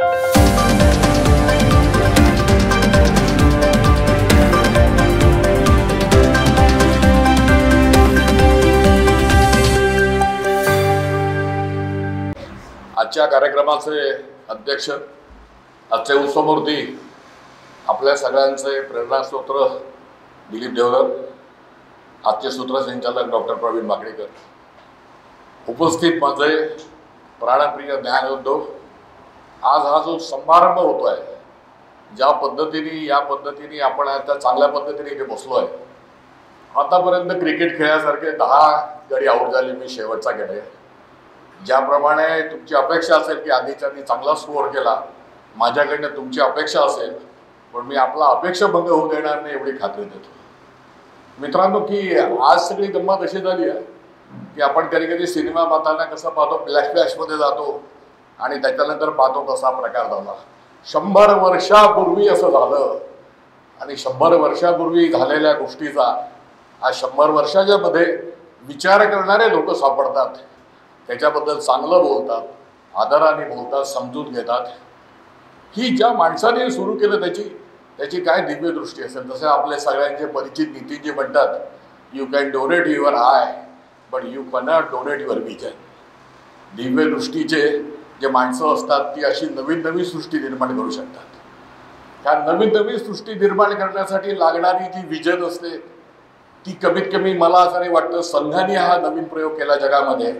आजच्या कार्यक्रमाचे अध्यक्ष, आजचे उत्सवमूर्ती, आपल्या सगळ्यांचे प्रेरणास्त्रोत्र दिलीप देवधर, आजचे सूत्रसंचालक डॉक्टर प्रवीण माकडेकर, उपस्थित माझे प्राणप्रिय ज्ञानउद्योग, आज हा जो समारंभ होतो आहे, ज्या पद्धतीने आपण आता चांगल्या पद्धतीने इथे बसलो आहे. आतापर्यंत क्रिकेट खेळासारखे 10 गडी आऊट झाले, मी शेवटचा गडी आहे. ज्याप्रमाणे तुमची अपेक्षा असेल की आधीच्यांनी चांगला स्कोअर केला, माझ्याकडनं तुमची अपेक्षा असेल, पण मी आपला अपेक्षा भंग होऊ देणार नाही एवढी खात्री देतो. मित्रांनो, की आज सगळी गंमत अशी झाली आहे की आपण कधी कधी सिनेमा पाहताना कसं पाहतो, फ्लॅशमध्ये जातो आणि त्याच्यानंतर पाहतो कसा प्रकार झाला. 100 वर्षापूर्वी असं झालं आणि 100 वर्षापूर्वी झालेल्या गोष्टीचा आज 100 वर्षाच्या मध्ये विचार करणारे लोक सापडतात, त्याच्याबद्दल चांगलं बोलतात, आदराने बोलतात, समजून घेतात. ही ज्या माणसाने सुरू केलं त्याची काय दिव्य दृष्टी असेल. तसे आपले सगळ्यांचे परिचित नितीनजी म्हणतात, you can donate your I but you cannot donate your vision. Divya दृष्टीचे जे माणसं असतात ती अशी नवीन नवीन सृष्टी निर्माण करू शकतात. त्या नवीन नवीन सृष्टी निर्माण करण्यासाठी लागणारी जी विजन असते ती कमीत कमी मला असं नाही वाटतं संघाने हा नवीन प्रयोग केला जगामध्ये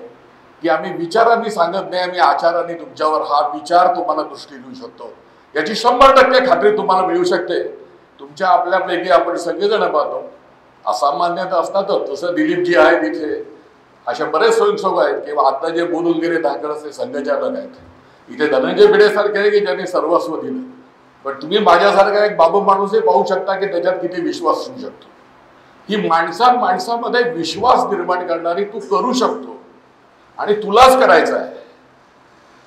की आम्ही विचारांनी सांगत नाही, आम्ही आचारांनी तुमच्यावर हा विचार तुम्हाला दृष्टी देऊ शकतो. याची 100% खात्री तुम्हाला मिळू शकते. तुमच्या आपल्यापैकी आपण सगळेजण पाहतो असामान्यता असतातच. जसं दिलीपजी आहे तिथे, अशा बरेच स्वयंसेवक आहेत किंवा आता जे बोलून गेले धाकड ते संघचालक आहेत. इथे धनंजय भिडेसारखे आहे की ज्यांनी सर्वस्व दिलं, पण तुम्ही माझ्यासारखा एक बाबू माणूसही पाहू शकता की त्याच्यात किती विश्वास असू शकतो. ही माणसामध्ये विश्वास निर्माण करणारी तू करू शकतो आणि तुलाच करायचं आहे.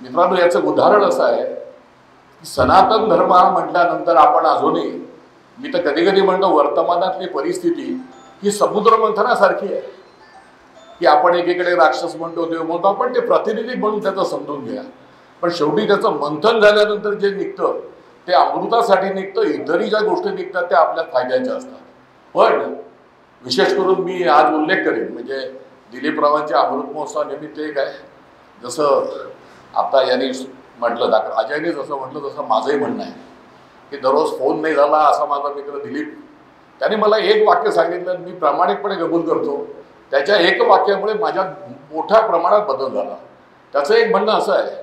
मित्रांनो, याचं उदाहरण असं आहे की सनातन धर्म हा म्हटल्यानंतर आपण अजूनही, मी तर कधी कधी म्हणतो, वर्तमानातली परिस्थिती ही समुद्र मंथनासारखी आहे की आपण एकीकडे राक्षस म्हणतो, देव म्हणतो, आपण ते प्रतिनिधी म्हणून त्याचं समजून घ्या. पण शेवटी त्याचं मंथन झाल्यानंतर जे निघतं ते अमृतासाठी निघतं. इतरही ज्या गोष्टी निघतात त्या आपल्या फायद्याच्या असतात. पण विशेष करून मी आज उल्लेख करेन म्हणजे दिलीपरावांच्या अमृत महोत्सवानिमित्त एक आहे. जसं आता यांनी म्हटलं, डॉक्टर अजयने जसं म्हटलं तसं माझंही म्हणणं आहे की दररोज फोन नाही झाला असा माझा मित्र दिलीप, त्याने मला एक वाक्य सांगितलं, मी प्रामाणिकपणे कबूल करतो. त्याच्या एक वाक्यामुळे माझ्या मोठ्या प्रमाणात बदल झाला. त्याचं एक म्हणणं असं आहे,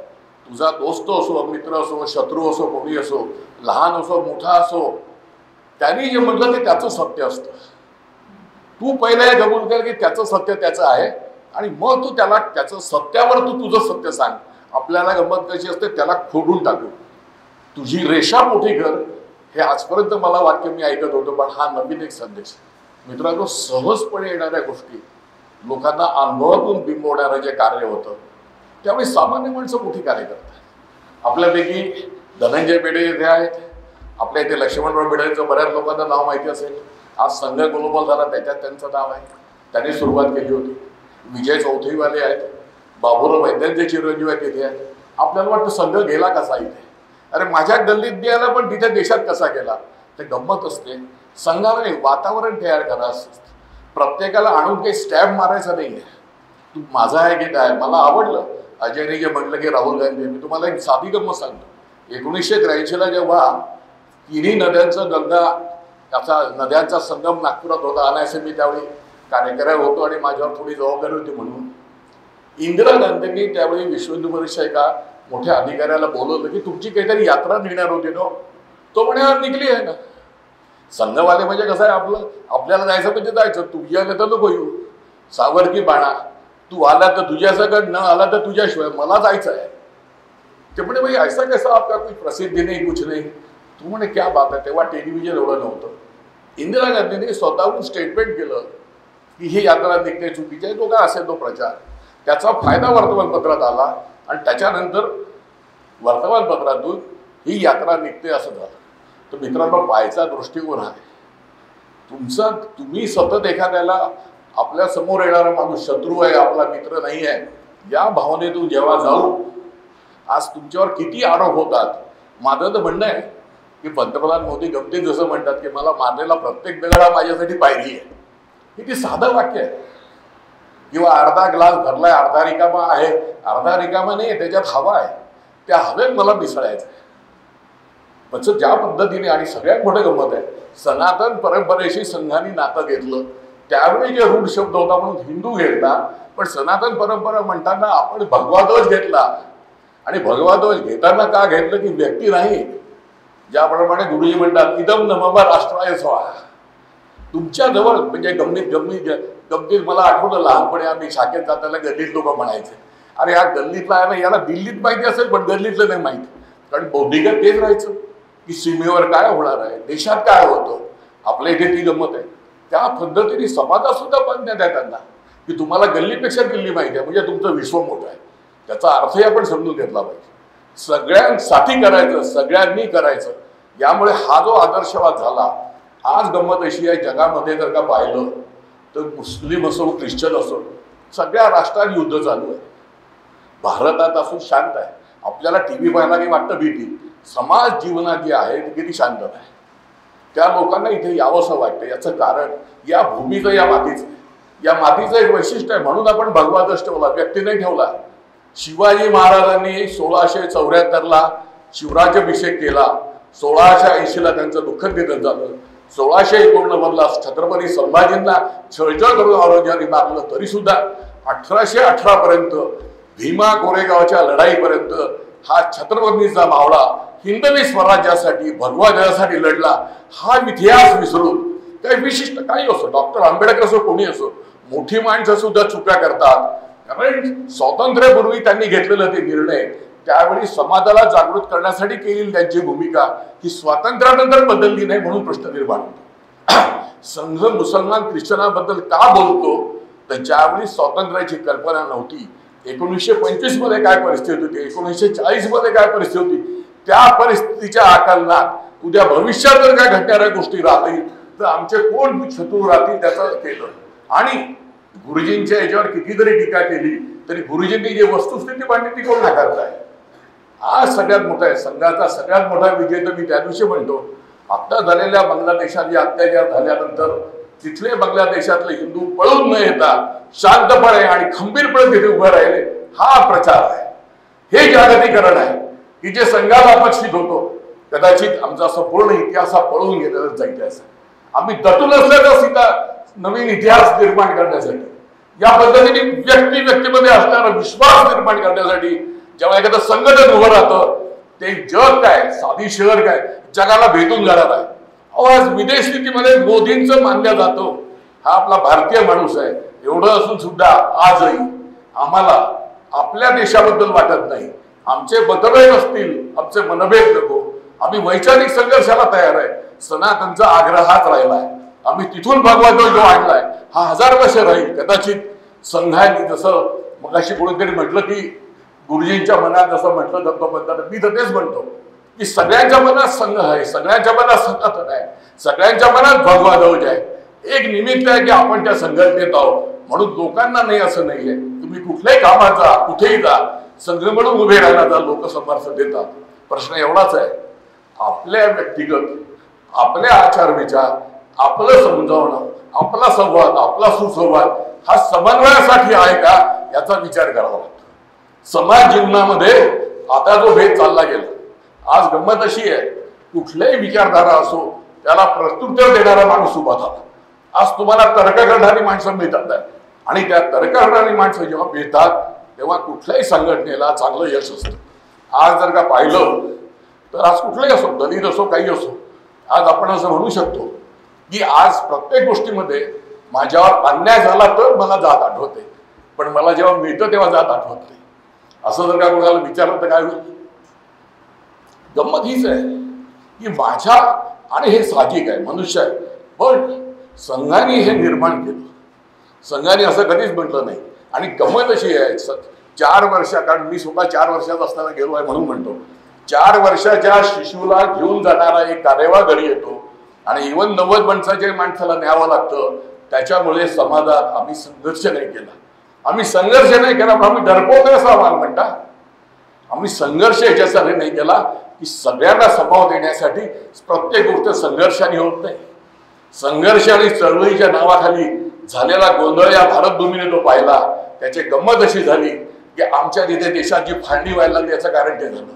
तुझा दोस्त असो, मित्र असो, शत्रू असो, कोणी असो, लहान असो, मोठा असो, त्यांनी जे म्हटलं ते त्याचं सत्य असतं. तू पहिले हे कबूल कर की त्याचं सत्य त्याचं आहे आणि मग तू त्याला त्याचं सत्यावर तू तुझं सत्य सांग. आपल्याला गंमत कशी असते, त्याला खोडून टाकू, तुझी रेषा मोठी कर. हे आजपर्यंत मला वाक्य मी ऐकत होतो, पण हा नवीन एक संदेश. मित्रांनो, सहजपणे येणाऱ्या गोष्टी, लोकांना अनुभवातून बिंबवणारं जे कार्य होतं त्यावेळी सामान्य माणसं मोठी कार्य करतात. आपल्यापैकी धनंजय भिडे इथे आहेत, आपल्या इथे लक्ष्मणराव भिडेंचं बऱ्याच लोकांना नाव माहिती असेल. आज संघ ग्लोबल झाला, त्याच्यात त्यांचं नाव आहे, त्यांनी सुरुवात केली होती. विजय चौधरीवाले आहेत, बाबूराव वैद्यांचे चिरंजीव आहेत तिथे आहेत. आपल्याला वाटतं संघ गेला कसा इथे, अरे माझ्या गल्लीत गेला पण तिथे देशात कसा गेला. ते गंमत असते. संघाला एक वातावरण तयार करा असतं. प्रत्येकाला आणून काही स्टॅम्प मारायचा नाही आहे. तू माझा आहे की काय. मला आवडलं अजयने जे म्हटलं की राहुल गांधी, मी तुम्हाला एक साधी गंमत सांगतो. 1983ला जेव्हा तिन्ही नद्यांचं त्याचा नद्यांचा संगम नागपुरात होता, अनायसे मी त्यावेळी कार्यक्रम होतो आणि माझ्यावर थोडी जबाबदारी होती म्हणून इंदिरा गांधींनी त्यावेळी विश्व हिंदू परिषदेच्या एका मोठ्या अधिकाऱ्याला बोलवलं की तुमची काहीतरी यात्रा निघणार होती ना. तो म्हणे निघली आहे ना. संघवाले म्हणजे कसं आहे, आपल्याला जायचं म्हणजे जायचं, तुझ्या तर नको येऊ. सावरकी बाणा, तू आला तर तुझ्यासकट, न आला तर तुझ्याशिवाय, मला जायचं आहे. ते म्हणे भाई ऐसा कैसा आपका कोई प्रसिद्धी नाही, कुछ नाही. तू म्हणे क्या बात आहे. तेव्हा टेलिव्हिजन एवढं नव्हतं. इंदिरा गांधींनी स्वतःहून स्टेटमेंट केलं की ही यात्रा निघणे चुकीची आहे. तो काय असेल तो प्रचार, त्याचा फायदा वर्तमानपत्रात आला आणि त्याच्यानंतर वर्तमानपत्रातून ही यात्रा निघते असं झालं. तर मित्रांनो, पाहायचा दृष्टिकोन आहे तुमचा. तुम्ही सतत एखाद्याला आपल्या समोर येणारा माणूस शत्रू आहे, आपला मित्र नाही आहे, या भावनेतून जेव्हा जाऊ आज तुमच्यावर किती आरोप होतात. माझं तर म्हणणं आहे की पंतप्रधान मोदी गमतीत जसं म्हणतात की मला मारलेला प्रत्येक दगड हा माझ्यासाठी पायरी आहे. किती साधं वाक्य आहे. किंवा अर्धा ग्लास भरलाय अर्धा रिकामा आहे, अर्धा रिकामा नाही त्याच्यात हवा आहे, त्या हवेत मला मिसळायचं आहे. म्हणजे ज्या पद्धतीने आणि सगळ्यात मोठं गंमत आहे, सनातन परंपरेशी संघाने नातं घेतलं. त्यावेळी जे रूढ शब्द होता म्हणून हिंदू घेतला, पण सनातन परंपरा म्हणताना आपण भगवा ध्वज घेतला. आणि भगवा ध्वज घेताना का घेतलं की व्यक्ती नाही, ज्याप्रमाणे गुरुजी म्हणतात इदम नमः राष्ट्राय स्वाहा. तुमच्या जवळ म्हणजे गमतीत मला आठवलं लहानपणी आम्ही शाखेत जाताना गल्लीत लोक म्हणायचे, अरे या गल्लीतला आहे ना, याला दिल्लीत माहिती असेल पण गल्लीतलं नाही माहिती. कारण बौद्धिकत तेच राहायचं की सीमेवर काय होणार आहे, देशात काय होतं. आपल्या इथे ती गंमत आहे. त्या पद्धतीने समाजात सुद्धा बांधण्यात आहे त्यांना की तुम्हाला गल्लीपेक्षा दिल्ली माहिती आहे म्हणजे तुमचं विश्व मोठं आहे. त्याचा अर्थही आपण समजून घेतला पाहिजे. सगळ्यांसाठी करायचं, सगळ्यांनी करायचं. यामुळे हा जो आदर्शवाद झाला. आज गंमत अशी आहे, जगामध्ये जर का पाहिलं तर मुस्लिम असो ख्रिश्चन असो सगळ्या राष्ट्रात युद्ध चालू आहे. भारतात असून शांत आहे. आपल्याला टीव्ही पाहायला काही वाटतं भीती. समाज जीवनात जी आहे ती किती शांत आहे. त्या लोकांना इथे यावंसं वाटतं. याचं कारण या भूमीचं, या मातीचं, या मातीचं एक वैशिष्ट्य आहे. म्हणून आपण भगवा ध्वज ठेवला, व्यक्ती नाही ठेवला. शिवाजी महाराजांनी 1674ला शिवराज्याभिषेक केला. 1680ला त्यांचं दुःखद निधन झालं. 1651ला छत्रपती संभाजींना छळछळ करून औरंगजेबाने मारलं. तरी सुद्धा 1818 पर्यंत भीमा कोरेगावच्या लढाईपर्यंत हा छत्रपतींचा मावळा हिंदवी स्वराज्यासाठी भगवा ध्वजासाठी लढला. हा इतिहास विसरून काही विशिष्ट काही असो, डॉक्टर आंबेडकर असो कोणी असो, मोठी माणसं सुद्धा चुका करतात. कारण स्वातंत्र्यापूर्वी त्यांनी घेतलेलं ते निर्णय त्यावेळी समाजाला जागृत करण्यासाठी केलेली त्यांची भूमिका ही स्वातंत्र्यानंतर बदलली नाही म्हणून प्रश्न निर्माण होतो. संघ मुसलमान ख्रिश्चनाबद्दल का बोलतो तर ज्यावेळी स्वातंत्र्याची कल्पना नव्हती, 1925 मध्ये काय परिस्थिती होती, 1940 मध्ये काय परिस्थिती होती, त्या परिस्थितीच्या आकलनात उद्या भविष्यात जर काय घडणाऱ्या गोष्टी राहतील तर आमचे कोण शत्रू राहतील त्याचं केलं. आणि गुरुजींच्या याच्यावर कितीतरी टीका केली तरी गुरुजींनी जे वस्तुस्थिती मांडली ती कोण नाकारताय. आज सगळ्यात मोठा आहे संघाचा सगळ्यात मोठा विजय तर मी त्या दिवशी म्हणतो, आता झालेल्या बांगलादेशात जे अत्याचार झाल्यानंतर तिथले बांगलादेशातले हिंदू पळून न येता शांतपणे आणि खंबीरपणे तिथे उभे राहिले. हा प्रचार आहे, हे जागतिकीकरण आहे की जे संघाला अपेक्षित होतो. कदाचित आमचा संपूर्ण इतिहास हा पळून गेलेला जायचा असा आम्ही दटून असल्याचा सीता नवीन इतिहास निर्माण करण्यासाठी, या पद्धतीने व्यक्तीमध्ये असणारा विश्वास निर्माण करण्यासाठी जेव्हा एखादं संघटन उभं राहतं ते जग काय, साधी शहर काय, जगाला भेटून जाणार आहे. आज विदेश नीतीमध्ये मोदींचं मानलं जातं. हा आपला भारतीय माणूस आहे. एवढं असून सुद्धा आजही आम्हाला आपल्या देशाबद्दल वाटत नाही. आमचे मतभेद असतील, आमचे मनभेद नको, आम्ही वैचारिक संघर्षाला तयार आहे. सनातनचा आग्रह हाच राहिला आहे. आम्ही तिथून भगवा ध्वज जो आणलाय हा 1000 वर्ष राहील. कदाचित संघाने जसं मगाशी कोणीतरी म्हटलं की गुरुजींच्या मनात जसं म्हटलं जातं म्हणताना मी तर तेच म्हणतो की सगळ्यांच्या मनात संघ आहे, सगळ्यांच्या मनात सनातन आहे, सगळ्यांच्या मनात भगवा ध्वज आहे. एक निमित्त आहे की आपण त्या संघटनेत आहोत म्हणून लोकांना नाही असं नाहीये. तुम्ही कुठल्याही कामात जा, कुठेही जा, संघ म्हणून उभे राहण्याचा लोक समर्थन देतात. प्रश्न एवढाच आहे, आपल्या व्यक्तिगत, आपले आचार विचार, आपलं समजावणं, आपला संवाद, आपला सुसंवाद हा समन्वयासाठी आहे का याचा विचार करावा लागतो. समाज जीवनामध्ये आता जो भेद चालला गेला, आज गंमत अशी आहे कुठल्याही विचारधारा असो त्याला प्रत्युत्तर देणारा माणूस उभा झाला. आज तुम्हाला तर्क करणारी माणसं मिळतात आणि त्या तर्क करणारी माणसं जेव्हा मिळतात तेव्हा कुठल्याही संघटनेला चांगलं यश असतं. आज जर का पाहिलं तर आज कुठलाही असो, दलित असो, काही असो, आज आपण असं म्हणू शकतो की आज प्रत्येक गोष्टीमध्ये माझ्यावर अन्याय झाला तर मला जात आठवते, पण मला जेव्हा मिळतं तेव्हा जात आठवत नाही. असं जर का कोणाला विचारलं तर काय होईल. गंमत हीच आहे की माझ्या, आणि हे साहजिक आहे, मनुष्य आहे, पण संघाने हे निर्माण केलं. संघाने असं कधीच म्हटलं नाही. आणि गंमत अशी आहे 4 वर्ष, कारण मी स्वतः 4 वर्षाचा असताना गेलो आहे म्हणून म्हणतो, 4 वर्षाच्या शिशूला घेऊन जाणारा एक कारेवा घरी येतो आणि इव्हन 90 माणसाच्या माणसाला न्यावं लागतं. त्याच्यामुळे समाजात आम्ही संघर्ष नाही केला. आम्ही संघर्ष नाही केला पण आम्ही डरपोक असा आम्हाला म्हणता. आम्ही संघर्ष याच्यासाठी नाही केला की सगळ्यांना समाव देण्यासाठी प्रत्येक गोष्ट संघर्षाने होत नाही. संघर्ष आणि चळवळीच्या नावाखाली झालेला गोंधळ या भारतभूमीने तो पाहिला. त्याची गंमत अशी झाली की आमच्या तिथे देशाची फाळणी व्हायला लागली. याचं कारण ते झालं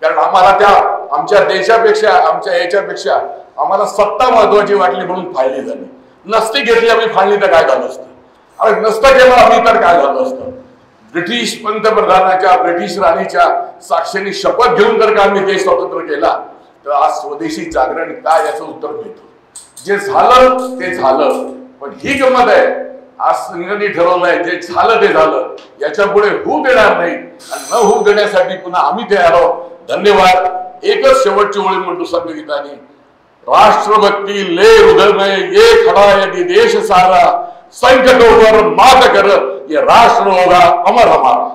कारण आम्हाला त्या आमच्या देशापेक्षा आमच्या याच्यापेक्षा आम्हाला सत्ता महत्वाची वाटली म्हणून फाळणी झाली. नसती घेतली आम्ही फाळणी तर काय झालं असतं. अरे नसतं केलं आम्ही तर काय झालं असतं. ब्रिटिश पंतप्रधानाच्या ब्रिटिश राणीच्या साक्षीने शपथ घेऊन जर का आम्ही देश स्वतंत्र केला तर आज स्वदेशी जागरण काय याचं उत्तर मिळतं. जे झालं ते झालं. पण ही गंमत आहे आज संघाने ठरवलंय जे झालं ते झालं. याच्या पुढे होऊ देणार नाही आणि न होऊ देण्यासाठी पुन्हा आम्ही तयार आहोत. धन्यवाद. एकच शेवटची ओळी म्हणतो संघगीताने, राष्ट्रभक्ती ले हृदय में ये खड़ा यदि देश सारा, संकटों पर मात कर ये राष्ट्र होगा अमर हमारा.